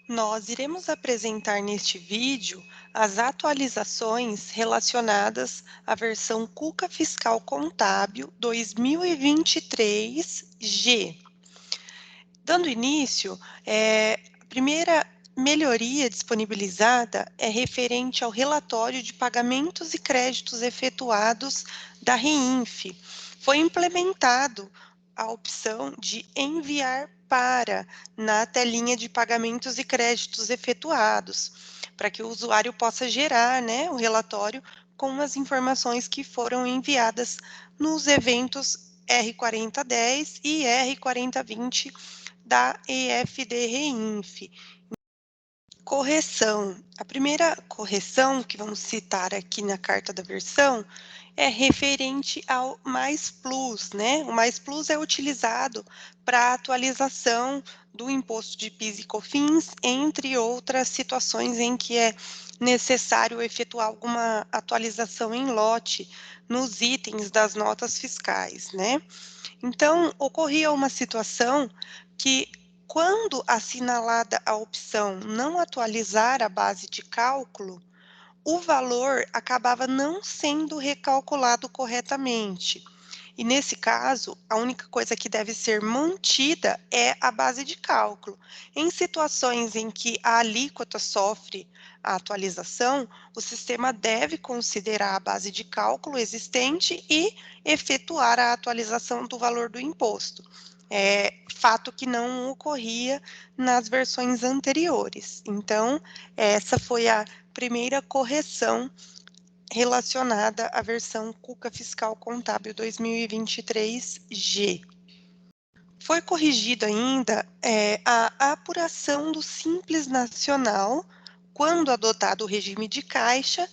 Nós iremos apresentar neste vídeo as atualizações relacionadas à versão Cuca Fiscal Contábil 2023-G. Dando início, a primeira melhoria disponibilizada é referente ao relatório de pagamentos e créditos efetuados da REINF. Foi implementado a opção de enviar para na telinha de pagamentos e créditos efetuados, para que o usuário possa gerar, né, o relatório com as informações que foram enviadas nos eventos R4010 e R4020 da EFD Reinf. Correção. A primeira correção que vamos citar aqui na carta da versão é referente ao Mais Plus, né? O Mais Plus é utilizado para atualização do imposto de PIS e COFINS, entre outras situações em que é necessário efetuar alguma atualização em lote nos itens das notas fiscais, né? Então, ocorria uma situação que, quando assinalada a opção não atualizar a base de cálculo, o valor acabava não sendo recalculado corretamente. E nesse caso, a única coisa que deve ser mantida é a base de cálculo. Em situações em que a alíquota sofre a atualização, o sistema deve considerar a base de cálculo existente e efetuar a atualização do valor do imposto. Fato que não ocorria nas versões anteriores. Então, essa foi a primeira correção relacionada à versão Cuca Fiscal Contábil 2023-G. Foi corrigido ainda a apuração do Simples Nacional, quando adotado o regime de caixa,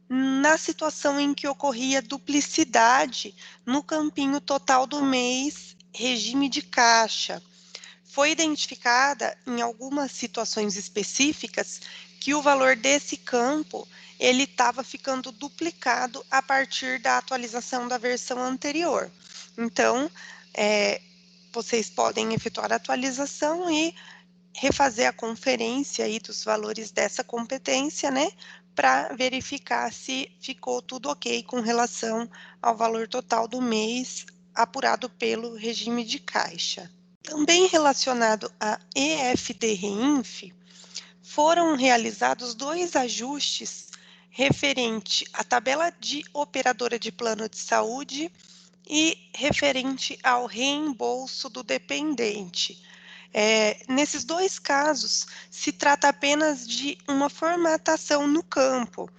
na situação em que ocorria duplicidade no campinho total do mês, regime de caixa. Foi identificada em algumas situações específicas que o valor desse campo ele estava ficando duplicado a partir da atualização da versão anterior. Então, vocês podem efetuar a atualização e refazer a conferência aí dos valores dessa competência, né, para verificar se ficou tudo ok com relação ao valor total do mês apurado pelo regime de caixa. Também relacionado à EFD Reinf, foram realizados 2 ajustes referente à tabela de operadora de plano de saúde e referente ao reembolso do dependente. Nesses 2 casos, se trata apenas de uma formatação no campo.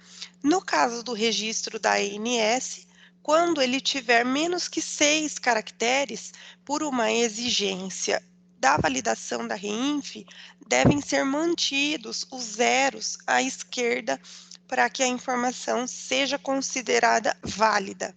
No caso do registro da ANS, quando ele tiver menos que 6 caracteres, por uma exigência da validação da REINF, devem ser mantidos os zeros à esquerda para que a informação seja considerada válida.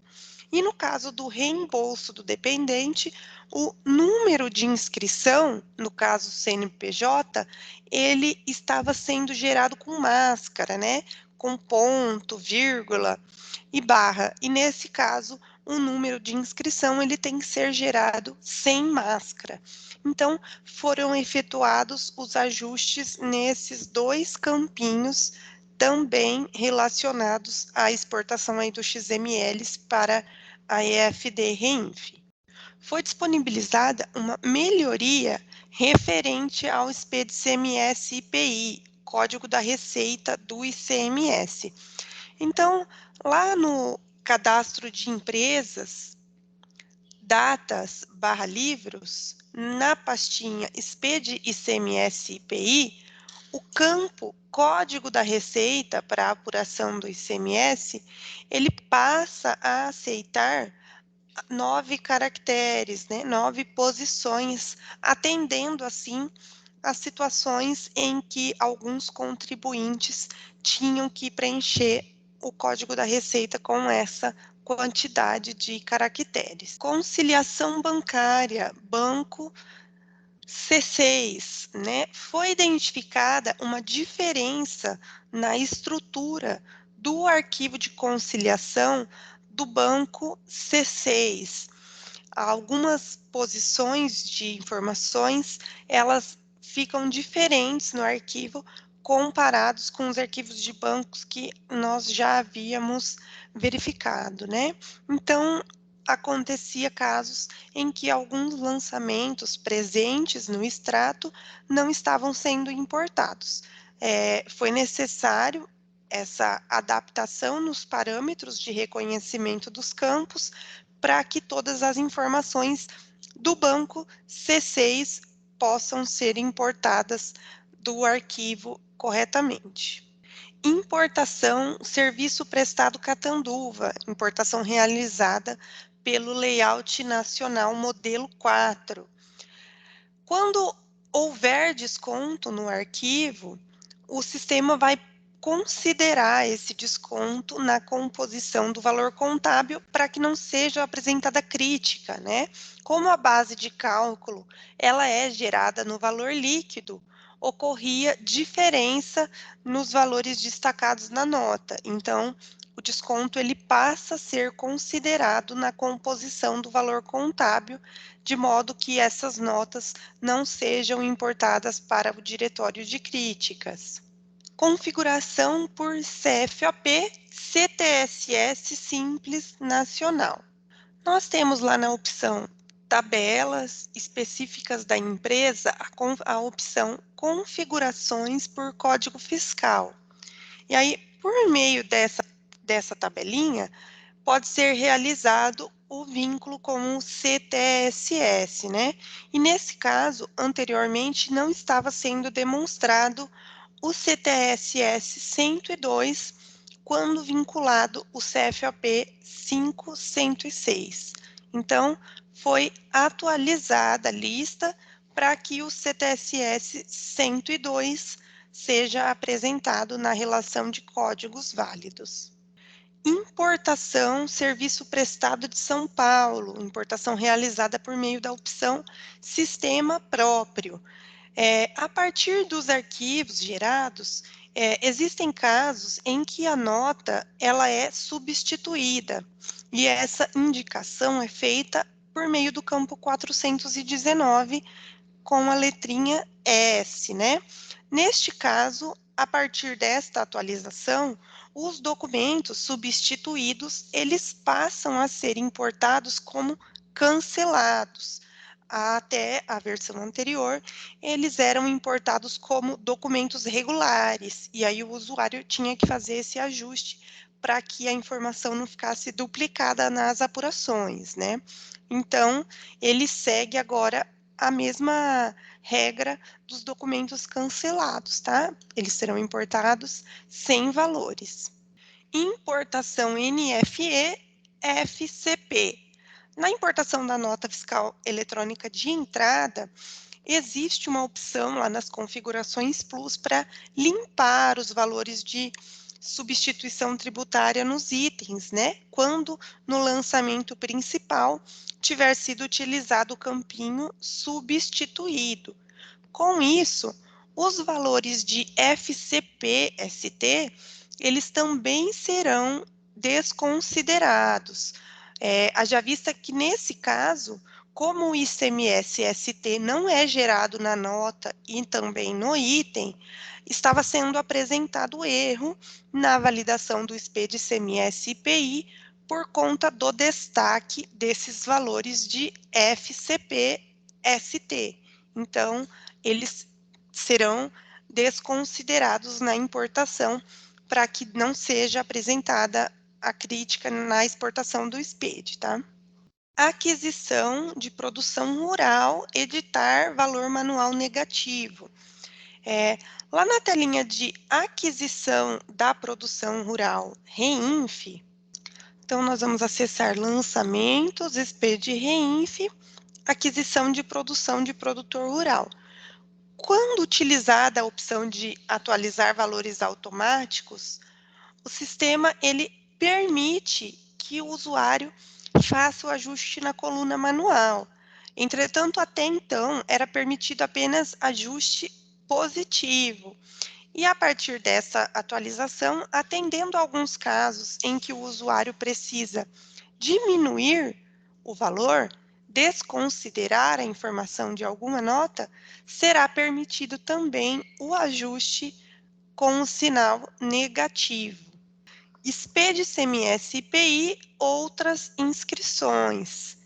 E no caso do reembolso do dependente, o número de inscrição, no caso CNPJ, ele estava sendo gerado com máscara, né? Com ponto, vírgula e barra. E nesse caso, o número de inscrição ele tem que ser gerado sem máscara. Então, foram efetuados os ajustes nesses 2 campinhos também relacionados à exportação aí do XMLs para a EFD Reinf. Foi disponibilizada uma melhoria referente ao SPED-CMS-IPI, Código da Receita do ICMS. Então, lá no cadastro de empresas, datas/livros, na pastinha SPED ICMS-IPI, o campo Código da Receita para a apuração do ICMS, ele passa a aceitar 9 caracteres, né, 9 posições, atendendo, assim, as situações em que alguns contribuintes tinham que preencher o Código da Receita com essa quantidade de caracteres. Conciliação bancária, banco C6, né? Foi identificada uma diferença na estrutura do arquivo de conciliação do banco C6. Algumas posições de informações, elas ficam diferentes no arquivo comparados com os arquivos de bancos que nós já havíamos verificado, né? Então, acontecia casos em que alguns lançamentos presentes no extrato não estavam sendo importados. Foi necessário essa adaptação nos parâmetros de reconhecimento dos campos para que todas as informações do banco C6 possam ser importadas do arquivo corretamente. Importação, serviço prestado Catanduva, importação realizada pelo Layout Nacional Modelo 4. Quando houver desconto no arquivo, o sistema vai considerar esse desconto na composição do valor contábil para que não seja apresentada crítica, né? Como a base de cálculo ela é gerada no valor líquido, ocorria diferença nos valores destacados na nota. Então, o desconto ele passa a ser considerado na composição do valor contábil, de modo que essas notas não sejam importadas para o diretório de críticas. Configuração por CFOP CTSS Simples Nacional. Nós temos lá na opção Tabelas específicas da empresa a opção Configurações por Código Fiscal. E aí, por meio dessa tabelinha, pode ser realizado o vínculo com o CTSS, né? E nesse caso, anteriormente, não estava sendo demonstrado o CTSS 102 quando vinculado o CFOP 5106. Então, foi atualizada a lista para que o CTSS 102 seja apresentado na relação de códigos válidos. Importação, serviço prestado de São Paulo, importação realizada por meio da opção Sistema Próprio. A partir dos arquivos gerados, existem casos em que a nota ela é substituída, e essa indicação é feita por meio do campo 419, com a letrinha S, né? Neste caso, a partir desta atualização, os documentos substituídos, eles passam a ser importados como cancelados. Até a versão anterior, eles eram importados como documentos regulares, e aí o usuário tinha que fazer esse ajuste para que a informação não ficasse duplicada nas apurações, né? Então, ele segue agora a mesma regra dos documentos cancelados, tá? Eles serão importados sem valores. Importação NFE, FCP. Na importação da nota fiscal eletrônica de entrada, existe uma opção lá nas configurações Plus para limpar os valores de substituição tributária nos itens, né? Quando no lançamento principal tiver sido utilizado o campinho substituído. Com isso, os valores de FCP-ST, eles também serão desconsiderados. Haja vista que, nesse caso, como o ICMS-ST não é gerado na nota e também no item, estava sendo apresentado erro na validação do SPED ICMS-IPI por conta do destaque desses valores de FCP-ST. Então, eles serão desconsiderados na importação para que não seja apresentada a crítica na exportação do SPED, tá? Aquisição de produção rural, editar valor manual negativo. Lá na telinha de aquisição da produção rural REINF, então nós vamos acessar lançamentos, SPED REINF, aquisição de produção de produtor rural. Quando utilizada a opção de atualizar valores automáticos, o sistema ele permite que o usuário faça o ajuste na coluna manual. Entretanto, até então, era permitido apenas ajuste positivo. E a partir dessa atualização, atendendo a alguns casos em que o usuário precisa diminuir o valor, desconsiderar a informação de alguma nota, será permitido também o ajuste com o sinal negativo. SPED, CMS e IPI, outras inscrições.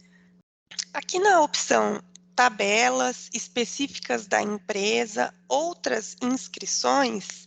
Aqui na opção tabelas específicas da empresa, outras inscrições,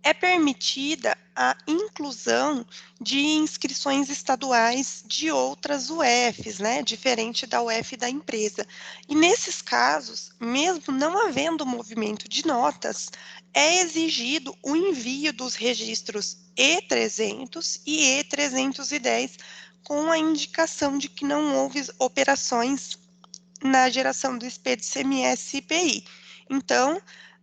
é permitida a inclusão de inscrições estaduais de outras UFs, né, diferente da UF da empresa. E nesses casos, mesmo não havendo movimento de notas, é exigido o envio dos registros E300 e E310 com a indicação de que não houve operações na geração do SPED, CMS e IPI. Então,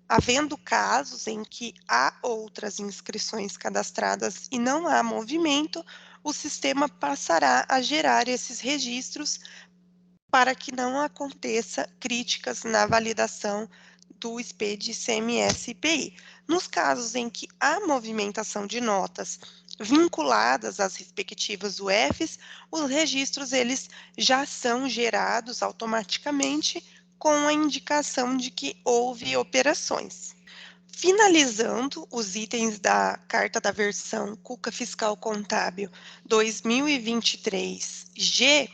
havendo casos em que há outras inscrições cadastradas e não há movimento, o sistema passará a gerar esses registros para que não aconteça críticas na validação do SPED, CMS e IPI. Nos casos em que há movimentação de notas vinculadas às respectivas UFs, os registros eles já são gerados automaticamente com a indicação de que houve operações. Finalizando os itens da carta da versão Cuca Fiscal Contábil 2023-G,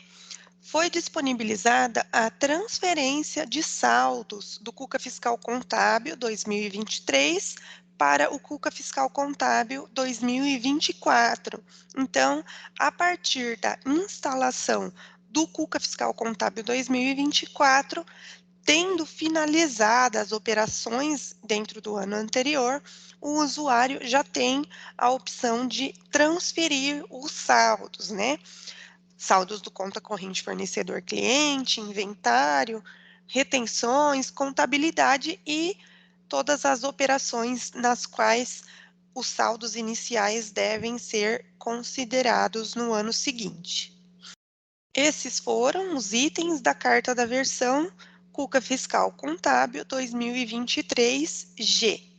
foi disponibilizada a transferência de saldos do Cuca Fiscal Contábil 2023 para o Cuca Fiscal Contábil 2024. Então, a partir da instalação do Cuca Fiscal Contábil 2024, tendo finalizado as operações dentro do ano anterior, o usuário já tem a opção de transferir os saldos, né? Saldos do conta corrente fornecedor-cliente, inventário, retenções, contabilidade e todas as operações nas quais os saldos iniciais devem ser considerados no ano seguinte. Esses foram os itens da carta da versão Cuca Fiscal Contábil 2023-G.